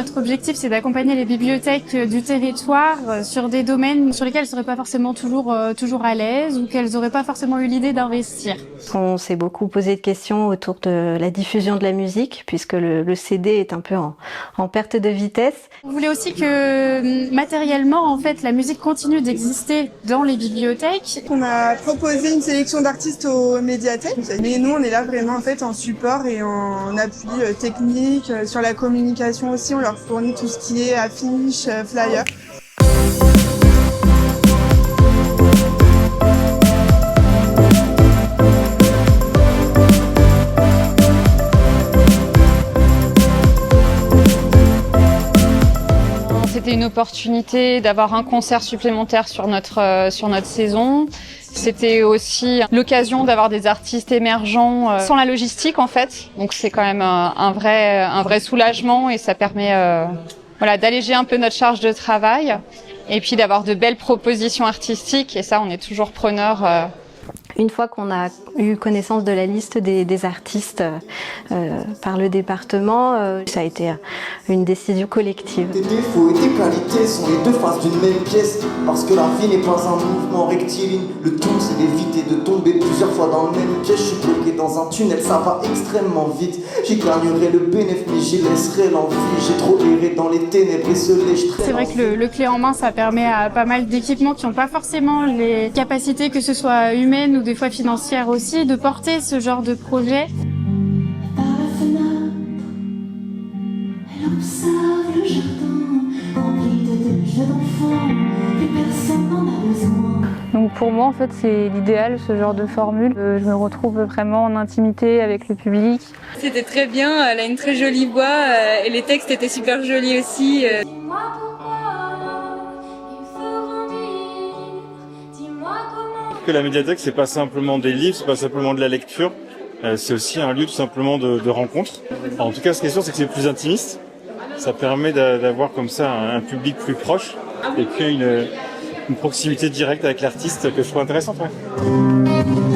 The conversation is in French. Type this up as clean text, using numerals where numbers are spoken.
notre objectif, c'est d'accompagner les bibliothèques du territoire sur des domaines sur lesquels elles seraient pas forcément toujours à l'aise ou qu'elles auraient pas forcément eu l'idée d'investir. On s'est beaucoup posé de questions autour de la diffusion de la musique, puisque le CD est un peu en perte de vitesse. On voulait aussi que matériellement, en fait, la musique continue d'exister dans les bibliothèques. On a proposé une sélection d'artistes aux médiathèques, mais nous on est là vraiment en fait en support et en appui technique, sur la communication aussi, on leur fournit tout ce qui est affiches, flyers. C'était une opportunité d'avoir un concert supplémentaire sur notre saison. C'était aussi l'occasion d'avoir des artistes émergents sans la logistique en fait. Donc c'est quand même un vrai soulagement et ça permet d'alléger un peu notre charge de travail et puis d'avoir de belles propositions artistiques et ça on est toujours preneur. Une fois qu'on a eu connaissance de la liste des artistes par le département, ça a été une décision collective. Tes défauts et tes qualités sont les deux faces d'une même pièce. Parce que la vie n'est pas un mouvement rectiligne. Le tout c'est d'éviter de tomber plusieurs fois dans le même piège. Je suis bloqué dans un tunnel, ça va extrêmement vite. J'y gagnerai le bénéfice, mais j'y laisserai l'envie. J'ai trop erré dans les ténèbres et c'est vrai que le clé en main, ça permet à pas mal d'équipements qui n'ont pas forcément les capacités, que ce soit humaines ou des fois financières aussi, de porter ce genre de projet. Par la fenêtre, elle observe le jardin, rempli de jeux d'enfants, et personne n'en a besoin. Donc pour moi, en fait, c'est l'idéal, ce genre de formule. Je me retrouve vraiment en intimité avec le public. C'était très bien, elle a une très jolie voix et les textes étaient super jolis aussi. Que la médiathèque, c'est pas simplement des livres, c'est pas simplement de la lecture, c'est aussi un lieu tout simplement de rencontre. En tout cas, ce qui est sûr, c'est que c'est plus intimiste. Ça permet d'avoir comme ça un public plus proche et puis une proximité directe avec l'artiste que je trouve intéressante. Ouais.